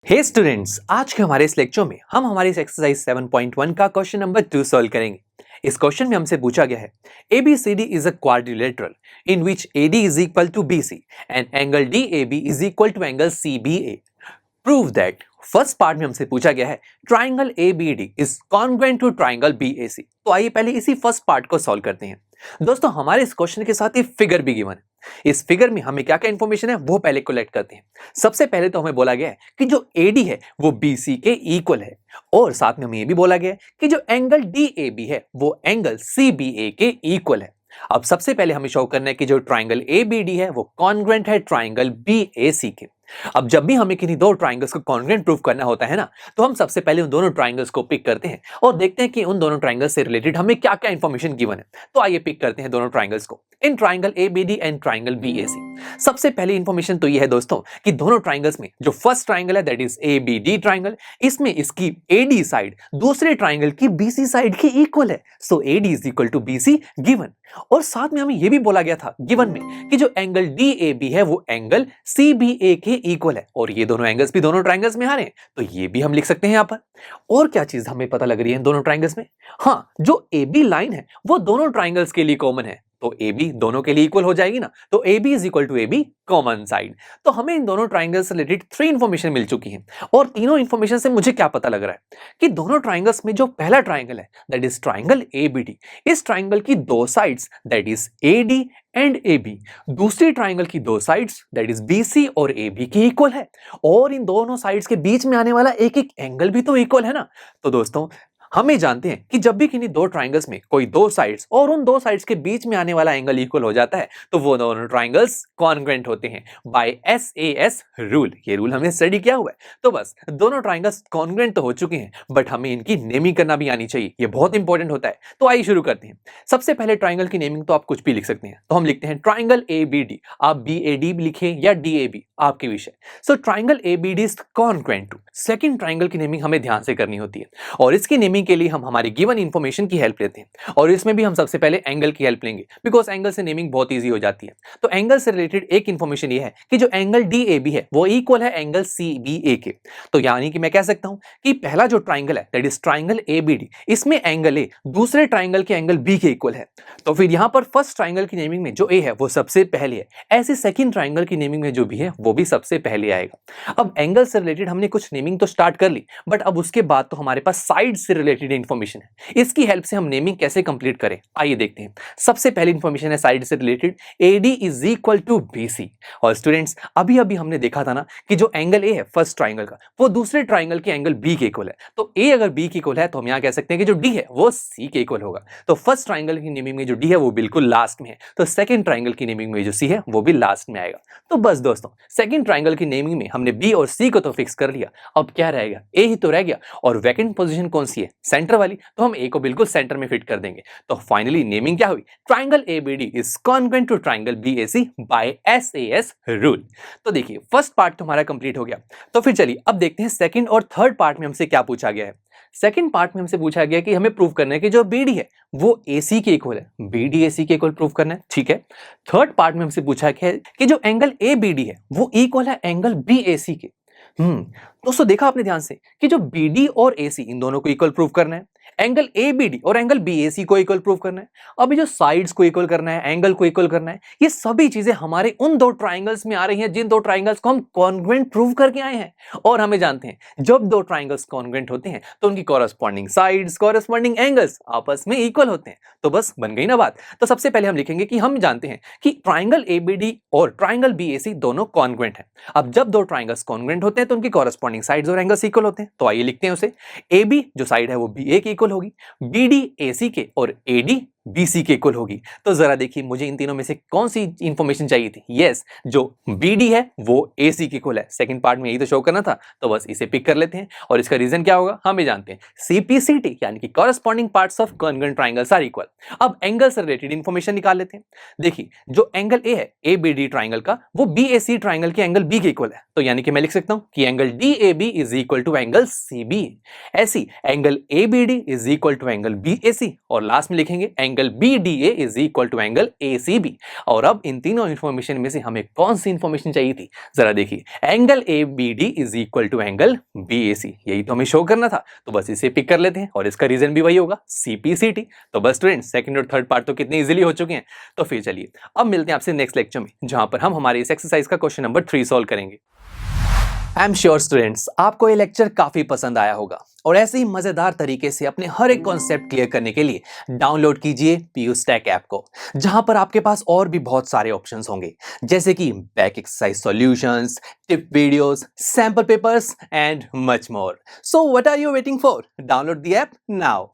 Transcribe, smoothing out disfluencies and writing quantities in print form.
हे students, आज के हमारे इस लेक्चर में हम हमारी इस एक्सरसाइज 7.1 का क्वेश्चन नंबर 2 सॉल्व करेंगे। इस क्वेश्चन में हमसे पूछा गया है ABCD is a quadrilateral in which AD is equal to BC and angle DAB is equal to angle CBA। Prove that. First part में हमसे पूछा गया है triangle ABD is congruent to triangle BAC। तो आइए पहले इसी फर्स्ट पार्ट को सॉल्व करते हैं। दोस्तों, हमारे इस क्वेश्चन के साथ ही फिगर भी गिवन है। इस फिगर में हमें क्या क्या इंफॉर्मेशन है वो पहले कलेक्ट करते हैं। सबसे पहले तो हमें बोला गया है कि जो AD है वो BC के इक्वल है, और साथ में हमें ये भी बोला गया है कि जो एंगल DAB है वो एंगल CBA के इक्वल है। अब सबसे पहले हमें शो करना है कि जो ट्राइंगल ABD है वो कॉन्ग्रुएंट है ट्राइंगल BAC के। अब जब भी हमें किन्हीं दो ट्राइंगल्स को कॉन्ग्रुएंट प्रूव करना होता है ना, तो हम सबसे पहले उन दोनों ट्राइंगल्स को पिक करते हैं और देखते हैं कि उन दोनों ट्राइंगल्स से रिलेटेड हमें क्या क्या इंफॉर्मेशन गिवन है। तो आइए पिक करते हैं दोनों ट्राइंगल्स को in triangle ABD and triangle BAC। सबसे पहली इंफॉर्मेशन तो ये है दोस्तों कि दोनों ट्राइंगल्स में जो फर्स्ट ट्राइंगल है दैट इज ABD ट्राइंगल, इसमें इसकी AD साइड दूसरे ट्राइंगल की BC साइड के इक्वल है। So AD is equal to BC given. और साथ में हमें यह भी बोला गया था गिवन में कि जो एंगल DAB है वो एंगल CBA के इक्वल है, और ये दोनों एंगल्स भी दोनों ट्राइंगल्स में आ रहे हैं, तो ये भी हम लिख सकते हैं यहां पर। और क्या चीज हमें पता लग रही है इन दोनों ट्राइंगल्स में? हाँ, जो AB लाइन है वो दोनों ट्राइंगल्स के लिए कॉमन है, तो AB दोनों के लिए इक्वल हो जाएगी ना, तो AB is equal to AB common side. तो हमें इन दोनों ट्राइंगल्स से रिलेटेड 3 इंफॉर्मेशन मिल चुकी है, और तीनों इंफॉर्मेशन से मुझे क्या पता लग रहा है कि दोनों ट्राइंगल्स में जो पहला ट्राइंगल है दैट इज ट्राइंगल ABD, इस ट्राइंगल की दो sides that is AD and AB दूसरी ट्राइंगल की दो साइड्स दैट इज BC और AB की इक्वल है, और इन दोनों साइड्स के बीच में आने वाला एक एक एंगल भी तो इक्वल है ना। तो दोस्तों, हम ये जानते हैं कि जब भी किन्हीं दो ट्राइंगल्स में कोई दो साइड्स और उन दो साइड्स के बीच में आने वाला एंगल इक्वल हो जाता है तो वो दोनों ट्राइंगल्स कॉन्ग्रुएंट होते हैं बाय SAS रूल। ये रूल हमने स्टडी किया हुआ है। तो बस दोनों ट्राइंगल्स कॉन्ग्रुएंट तो हो चुके हैं, बट हमें इनकी नेमिंग करना भी आनी चाहिए, ये बहुत इंपॉर्टेंट होता है। तो आइए शुरू करते हैं। सबसे पहले ट्राइंगल की नेमिंग तो आप कुछ भी लिख सकते हैं, तो हम लिखते हैं ट्राइंगल ABD। आप BAD लिखें या DAB, आपके विषय। So triangle ABD is congruent to. Second triangle की नेमिंग हमें ध्यान से करनी होती है, और इसकी नेमिंग के लिए हम हमारी गिवन इंफॉर्मेशन की हेल्प लेते हैं, और इसमें भी हम सबसे पहले एंगल की हेल्प लेंगे, बिकॉज एंगल से नेमिंग बहुत इजी हो जाती है। तो एंगल से रिलेटेड एक इंफॉर्मेशन ये है कि जो एंगल DAB है वो इक्वल है एंगल CBA के। तो यानी कि मैं कह सकता हूं कि पहला जो ट्राइंगल है दैट इज ट्राइंगल ABD, इसमें एंगल A दूसरे ट्राइंगल के एंगल B के इक्वल है। तो फिर यहां पर फर्स्ट ट्राइंगल की नेमिंग में जो A है वो सबसे पहले है, ऐसे सेकंड ट्राइंगल की नेमिंग में जो B है वो भी सबसे पहले आएगा। अब एंगल से रिलेटेड हमने कुछ नेमिंग तो स्टार्ट कर ली, बट अब उसके बाद तो हमारे पास साइड से रिलेटेड इंफॉर्मेशन है। इसकी हेल्प से हम नेमिंग कैसे कंप्लीट करें, आइए देखते हैं। सबसे पहली इंफॉर्मेशन है साइड से related AD is equal to BC। और स्टूडेंट्स, अभी अभी हमने देखा था ना कि जो एंगल A है फर्स्ट ट्राइंगल का वो दूसरे ट्राइंगल के एंगल B के इक्वल है। तो A अगर B के इक्वल है तो हम यहां कह सकते हैं कि जो D है वो C के इक्वल होगा। तो फर्स्ट ट्राइंगल की नेमिंग में जो D है वो बिल्कुल लास्ट में है, तो सेकंड ट्राइंगल की नेमिंग में जो C है वो भी लास्ट में आएगा। तो बस दोस्तों, सेकंड ट्राइंगल की नेमिंग में हमने B और C को तो फिक्स कर लिया, अब क्या रहेगा? A ही तो रह गया, और वैकेंट पोजीशन कौन सी है? सेंटर वाली, तो हम A को बिल्कुल सेंटर में फिट कर देंगे। तो फाइनली नेमिंग क्या हुई? Triangle ABD is congruent to triangle BAC by SAS rule. तो देखिए, फर्स्ट पार्ट तो हमारा कंप्लीट हो गया। तो फिर चलिए अब देखते हैं सेकंड और थर्ड पार्ट में हमसे क्या पूछा गया है। सेकंड पार्ट में हमसे पूछा गया कि हमें प्रूव करना है कि जो BD है वो AC के इक्वल है। BD AC के इक्वल प्रूव करना है, ठीक है। थर्ड पार्ट में हमसे पूछा गया कि जो एंगल ABD है वो इक्वल है एंगल BAC के। दोस्तों, देखा आपने ध्यान से कि जो BD और AC इन दोनों को इक्वल प्रूव करना है, एंगल ABD और एंगल BAC को इक्वल प्रूव करना है, अभी जो साइड्स को इक्वल करना है, एंगल को इक्वल करना है, ये सभी चीजें हमारे उन दो ट्राइंगल्स में आ रही हैं जिन दो ट्राइंगल्स को हम कॉन्ग्रुएंट प्रूव करके आए हैं। और हमें जानते हैं जब दो ट्राइंगल्स कॉन्ग्रुएंट होते हैं तो उनकी कॉरेस्पॉन्डिंग साइड्स, कॉरेस्पॉन्डिंग एंगल्स आपस में इक्वल होते हैं। तो बस बन गई ना बात। तो सबसे पहले हम लिखेंगे कि हम जानते हैं कि ट्राइंगल ABD और ट्राइंगल BAC दोनों कॉन्ग्रुएंट हैं। अब जब दो ट्राइंगल्स कॉन्ग्रुएंट होते हैं तो उनकी कॉरेस्पॉन्डिंग साइड्स और एंगल्स इक्वल होते हैं। तो आइए लिखते हैं उसे। AB जो साइड है वो BA के इक्वल होगी, BD AC के, और AD BC के इक्वल होगी। तो जरा देखिए, मुझे इन तीनों में से कौन सी इंफॉर्मेशन चाहिए थी? यस, जो BD है वो AC के इक्वल है। सेकंड पार्ट में यही तो शो करना था, तो बस इसे पिक कर लेते हैं। और इसका रीजन क्या होगा हमें जानते हैं, CPCT यानी कि corresponding parts of congruent triangles are equal. अब एंगल से रिलेटेड इंफॉर्मेशन निकाल लेते हैं। देखिए, जो एंगल A है ABD ट्राइंगल का वो BAC ट्राइंगल के एंगल B के इक्वल है। तो यानी कि मैं लिख सकता हूं कि angle DAB is equal to angle CB। ऐसी angle ABD is equal to angle BAC, और लास्ट में लिखेंगे angle angle BDA is equal to angle ACB। और अब इन तीनों इंफॉर्मेशन में से हमें कौन सी इंफॉर्मेशन चाहिए थी, जरा देखिए। Angle ABD is equal to angle BAC, यही तो हमें शो करना था, तो बस इसे पिक कर लेते हैं और इसका रीजन भी वही होगा, CPCT। तो बस स्टूडेंट्स सेकंड और थर्ड पार्ट तो कितने इजीली हो चुके हैं। तो फिर चलिए अब मिलते हैं आपसे नेक्स्ट लेक्चर में, जहां पर हम हमारे इस एक्सरसाइज का क्वेश्चन नंबर 3 सॉल्व करेंगे। आई एम श्योर स्टूडेंट्स आपको ये लेक्चर काफी पसंद आया होगा, और ऐसे ही मजेदार तरीके से अपने हर एक कॉन्सेप्ट क्लियर करने के लिए डाउनलोड कीजिए PUSTACK ऐप को, जहां पर आपके पास और भी बहुत सारे ऑप्शंस होंगे, जैसे कि back exercise solutions, tip videos, sample papers and much more. So what are you waiting for? Download the app now.